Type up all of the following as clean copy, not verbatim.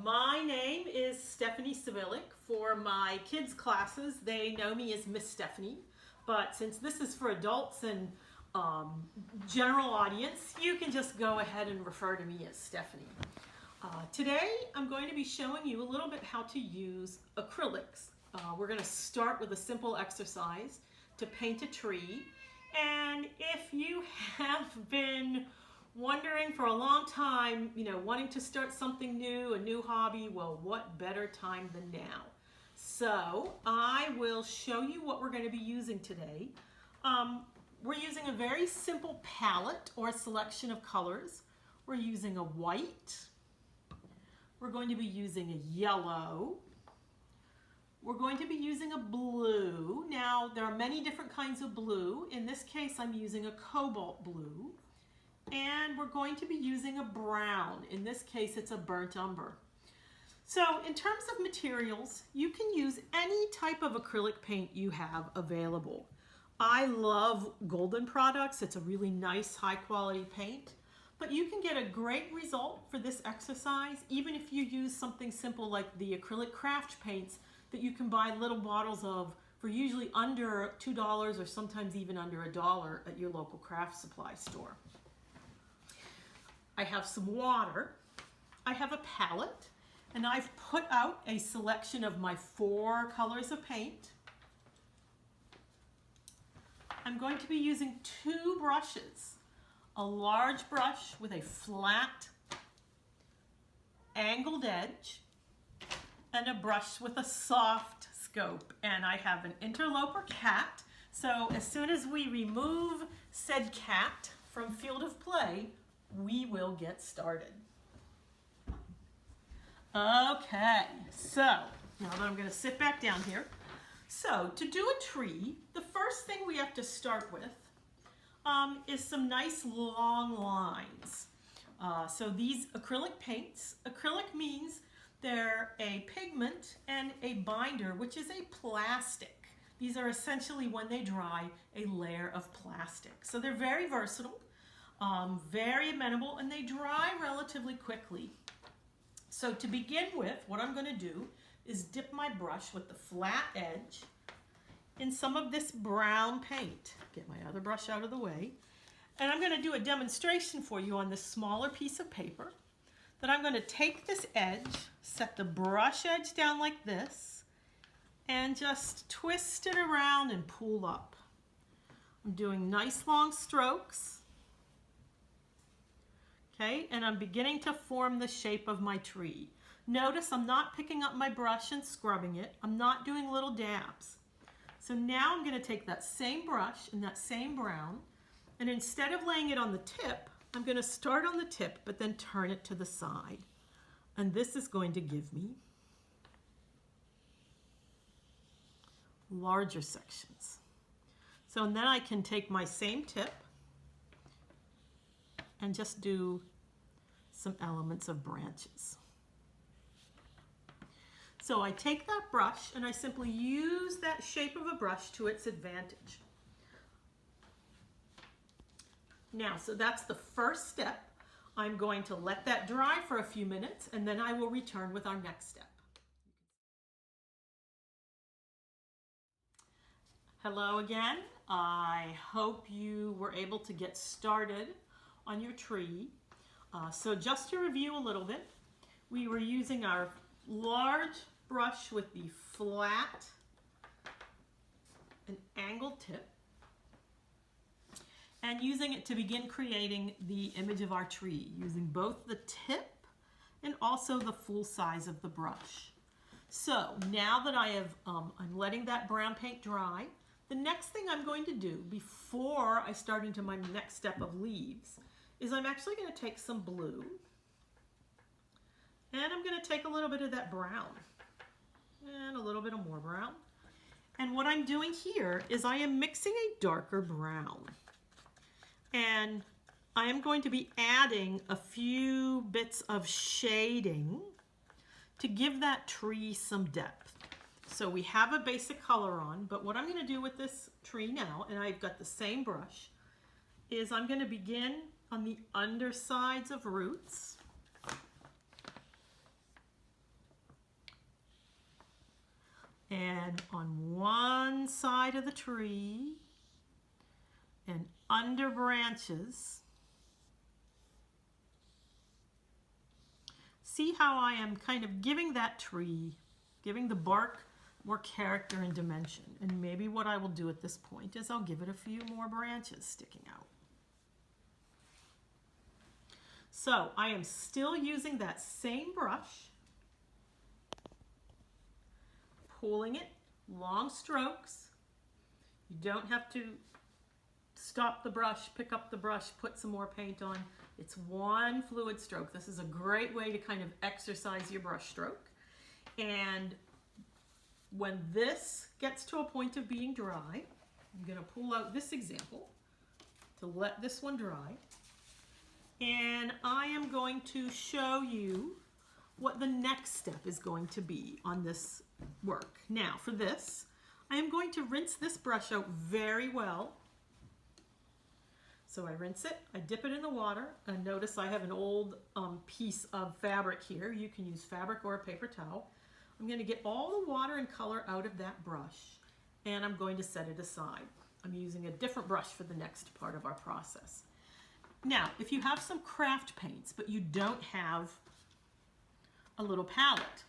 My name is Stephanie Prybylek. For my kids' classes, they know me as Miss Stephanie. But since this is for adults and general audience, you can just go ahead and refer to me as Stephanie. Today, I'm going to be showing you a little bit how to use acrylics. We're going to start with a simple exercise to paint a tree. And if you have been wondering for a long time, wanting to start something new, a new hobby, well, what better time than now? So I will show you what we're going to be using today. We're using a very simple palette or selection of colors. We're using a white. We're going to be using a yellow. We're going to be using a blue. Now, there are many different kinds of blue. In this case, I'm using a cobalt blue. And we're going to be using a brown. In this case, it's a burnt umber. So in terms of materials, you can use any type of acrylic paint you have available. I love Golden products. It's a really nice, high quality paint. But you can get a great result for this exercise, even if you use something simple like the acrylic craft paints that you can buy little bottles of for usually under $2 or sometimes even under $1 at your local craft supply store. I have some water, I have a palette, and I've put out a selection of my 4 colors of paint. I'm going to be using 2 brushes, a large brush with a flat angled edge, and a brush with a soft scope. And I have an interloper cat, so as soon as we remove said cat from field of play, we will get started. Okay, so now that I'm going to sit back down here. So to do a tree, the first thing we have to start with is some nice long lines. So these acrylic paints, acrylic means they're a pigment and a binder, which is a plastic. These are essentially, when they dry, a layer of plastic. So they're very versatile. Very amenable, and they dry relatively quickly. So to begin with, what I'm going to do is dip my brush with the flat edge in some of this brown paint. Get my other brush out of the way. And I'm going to do a demonstration for you on this smaller piece of paper. That I'm going to take this edge, set the brush edge down like this, and just twist it around and pull up. I'm doing nice long strokes. Okay, and I'm beginning to form the shape of my tree. Notice I'm not picking up my brush and scrubbing it. I'm not doing little dabs. So now I'm going to take that same brush and that same brown, and instead of laying it on the tip, I'm going to start on the tip but then turn it to the side. And this is going to give me larger sections. So and then I can take my same tip and just do some elements of branches. So I take that brush and I simply use that shape of a brush to its advantage. Now, so that's the first step. I'm going to let that dry for a few minutes and then I will return with our next step. Hello again. I hope you were able to get started on your tree. So just to review a little bit, we were using our large brush with the flat and angled tip and using it to begin creating the image of our tree, using both the tip and also the full size of the brush. So now that I have, I'm letting that brown paint dry, the next thing I'm going to do before I start into my next step of leaves is I'm actually going to take some blue and I'm going to take a little bit of that brown and a little bit of more brown. And what I'm doing here is I am mixing a darker brown. And I am going to be adding a few bits of shading to give that tree some depth. So we have a basic color on, but what I'm going to do with this tree now, and I've got the same brush, is I'm going to begin on the undersides of roots And on one side of the tree and under branches, see how I am kind of giving that tree, giving the bark more character and dimension. And maybe what I will do at this point is I'll give it a few more branches sticking out. So I am still using that same brush, pulling it, long strokes. You don't have to stop the brush, pick up the brush, put some more paint on. It's one fluid stroke. This is a great way to kind of exercise your brush stroke. And when this gets to a point of being dry, I'm going to pull out this example to let this one dry. And I am going to show you what the next step is going to be on this work. Now for this, I am going to rinse this brush out very well. So I rinse it, I dip it in the water, and notice I have an old piece of fabric here. You can use fabric or a paper towel. I'm going to get all the water and color out of that brush, and I'm going to set it aside. I'm using a different brush for the next part of our process. Now, if you have some craft paints, but you don't have a little palette,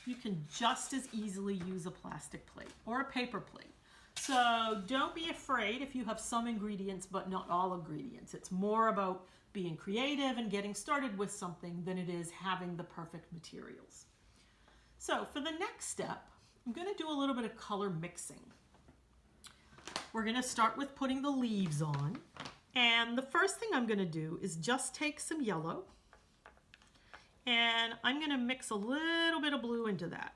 you can just as easily use a plastic plate or a paper plate. So don't be afraid if you have some ingredients but not all ingredients. It's more about being creative and getting started with something than it is having the perfect materials. So for the next step, I'm going to do a little bit of color mixing. We're going to start with putting the leaves on. And the first thing I'm going to do is just take some yellow and I'm going to mix a little bit of blue into that.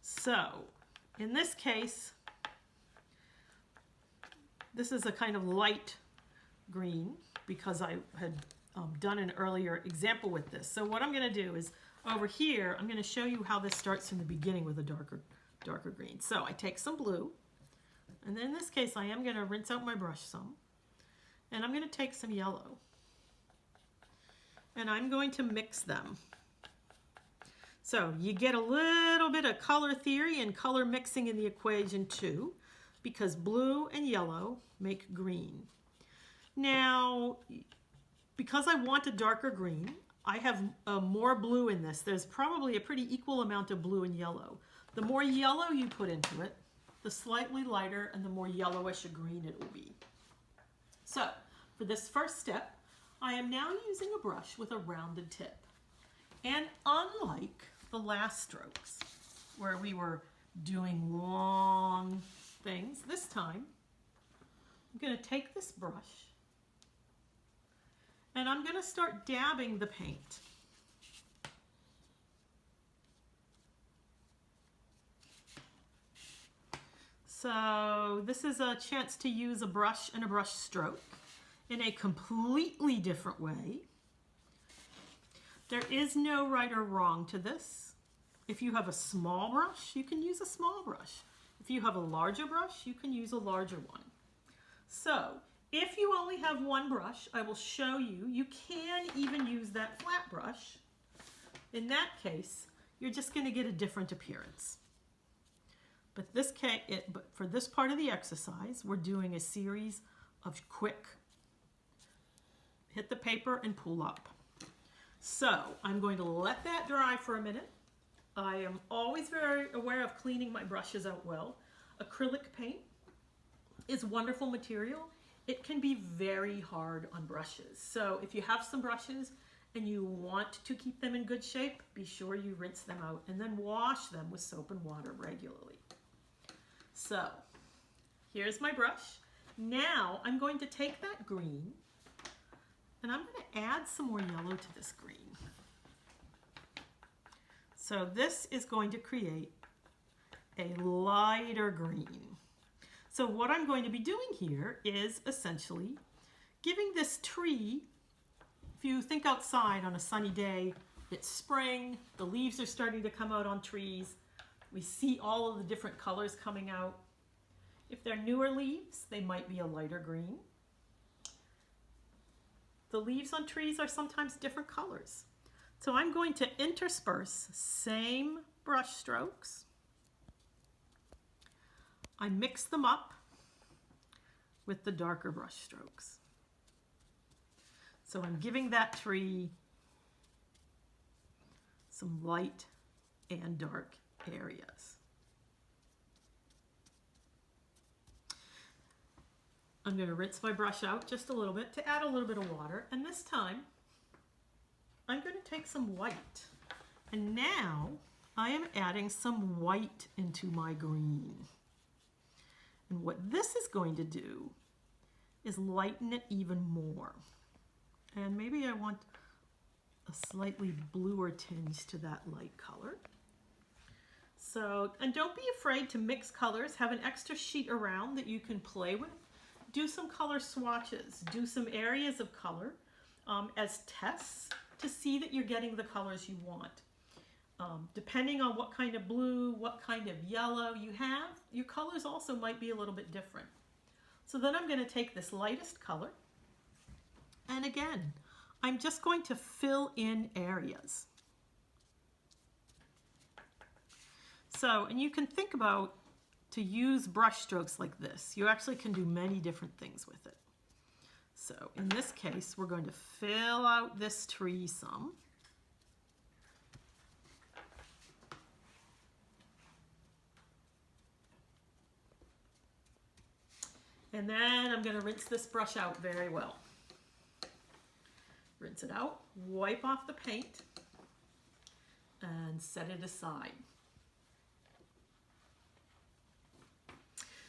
So in this case, this is a kind of light green because I had done an earlier example with this. So what I'm going to do is over here, I'm going to show you how this starts from the beginning with a darker green. So I take some blue, and then in this case I am going to rinse out my brush some, and I'm going to take some yellow, and I'm going to mix them. So you get a little bit of color theory and color mixing in the equation too, because blue and yellow make green. Now, because I want a darker green, I have more blue in this. There's probably a pretty equal amount of blue and yellow. The more yellow you put into it, the slightly lighter and the more yellowish a green it will be. So for this first step, I am now using a brush with a rounded tip. And unlike the last strokes where we were doing long things, this time I'm going to take this brush and I'm going to start dabbing the paint. So this is a chance to use a brush and a brush stroke in a completely different way. There is no right or wrong to this. If you have a small brush, you can use a small brush. If you have a larger brush, you can use a larger one. So if you only have one brush, I will show you. You can even use that flat brush. In that case, you're just going to get a different appearance. But for this part of the exercise, we're doing a series of quick hit the paper and pull up. So I'm going to let that dry for a minute. I am always very aware of cleaning my brushes out well. Acrylic paint is wonderful material. It can be very hard on brushes. So if you have some brushes and you want to keep them in good shape, be sure you rinse them out and then wash them with soap and water regularly. So here's my brush. Now I'm going to take that green and I'm going to add some more yellow to this green. So this is going to create a lighter green. So what I'm going to be doing here is essentially giving this tree, if you think outside on a sunny day, it's spring, the leaves are starting to come out on trees, we see all of the different colors coming out. If they're newer leaves, they might be a lighter green. The leaves on trees are sometimes different colors. So I'm going to intersperse same brush strokes. I mix them up with the darker brush strokes. So I'm giving that tree some light and dark areas. I'm going to rinse my brush out just a little bit to add a little bit of water, and this time I'm going to take some white. And now I am adding some white into my green. And what this is going to do is lighten it even more. And maybe I want a slightly bluer tinge to that light color. So, and don't be afraid to mix colors. Have an extra sheet around that you can play with. Do some color swatches. Do some areas of color as tests to see that you're getting the colors you want. Depending on what kind of blue, what kind of yellow you have, your colors also might be a little bit different. So then I'm going to take this lightest color, and again, I'm just going to fill in areas. So, and you can think about to use brush strokes like this. You actually can do many different things with it. So in this case, we're going to fill out this tree some. And then I'm going to rinse this brush out very well. Rinse it out, wipe off the paint, and set it aside.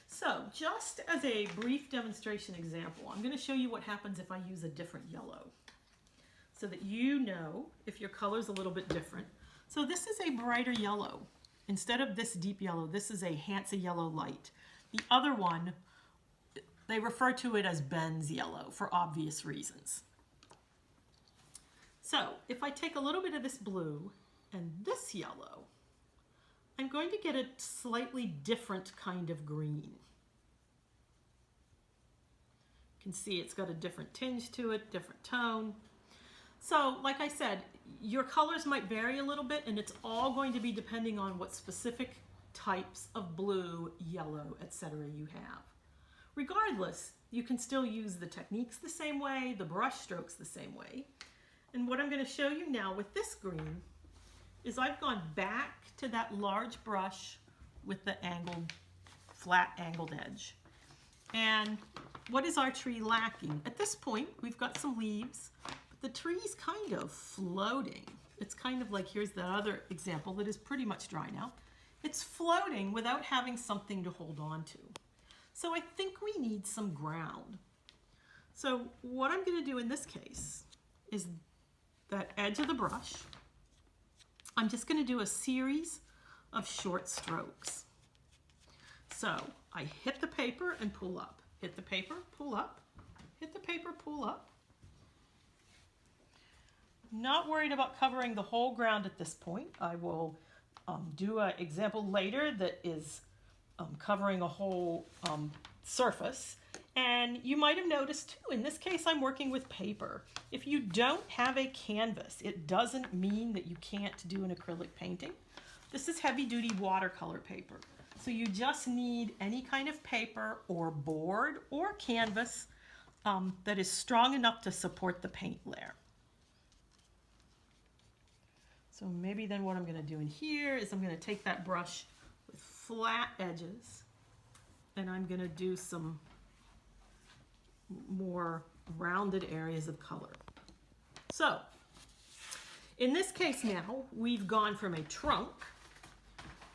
So just as a brief demonstration example, I'm going to show you what happens if I use a different yellow so that you know if your color is a little bit different. So this is a brighter yellow. Instead of this deep yellow, this is a Hansa yellow light. The other one, they refer to it as Ben's yellow for obvious reasons. So if I take a little bit of this blue and this yellow, I'm going to get a slightly different kind of green. You can see it's got a different tinge to it, different tone. So like I said, your colors might vary a little bit, and it's all going to be depending on what specific types of blue, yellow, etc. you have. Regardless, you can still use the techniques the same way, the brush strokes the same way. And what I'm going to show you now with this green is I've gone back to that large brush with the angled, flat angled edge. And what is our tree lacking? At this point, we've got some leaves, but the tree's kind of floating. It's kind of like, here's that other example that is pretty much dry now. It's floating without having something to hold on to. So I think we need some ground. So what I'm going to do in this case is that edge of the brush, I'm just going to do a series of short strokes. So I hit the paper and pull up, hit the paper, pull up, hit the paper, pull up. Not worried about covering the whole ground at this point. I will do an example later that is covering a whole surface. And you might have noticed too, in this case, I'm working with paper. If you don't have a canvas, it doesn't mean that you can't do an acrylic painting. This is heavy duty watercolor paper. So you just need any kind of paper or board or canvas that is strong enough to support the paint layer. So maybe then what I'm going to do in here is I'm going to take that brush with flat edges and I'm going to do some more rounded areas of color. So in this case now, we've gone from a trunk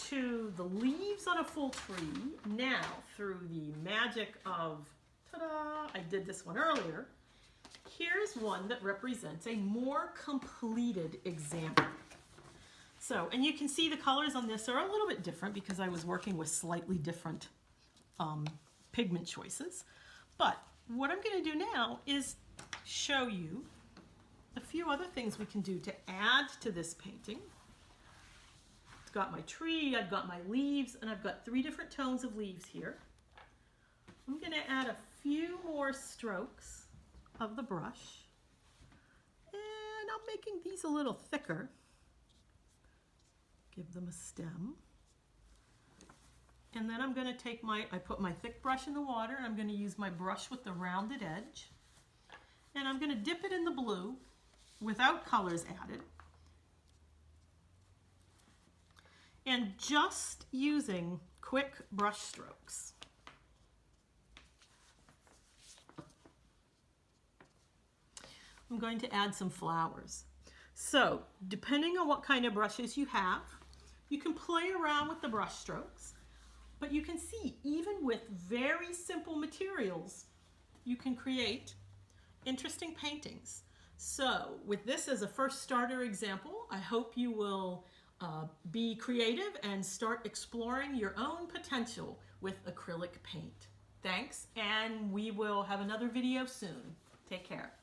to the leaves on a full tree. Now, through the magic of, ta-da, I did this one earlier, here's one that represents a more completed example. So, and you can see the colors on this are a little bit different because I was working with slightly different pigment choices. But what I'm going to do now is show you a few other things we can do to add to this painting. I've got my tree, I've got my leaves, and I've got 3 different tones of leaves here. I'm going to add a few more strokes of the brush. And I'm making these a little thicker. Give them a stem. And then I'm going to take I put my thick brush in the water, and I'm going to use my brush with the rounded edge. And I'm going to dip it in the blue without colors added. And just using quick brush strokes. I'm going to add some flowers. So, depending on what kind of brushes you have, you can play around with the brush strokes, but you can see even with very simple materials, you can create interesting paintings. So, with this as a first starter example, I hope you will be creative and start exploring your own potential with acrylic paint. Thanks, and we will have another video soon. Take care.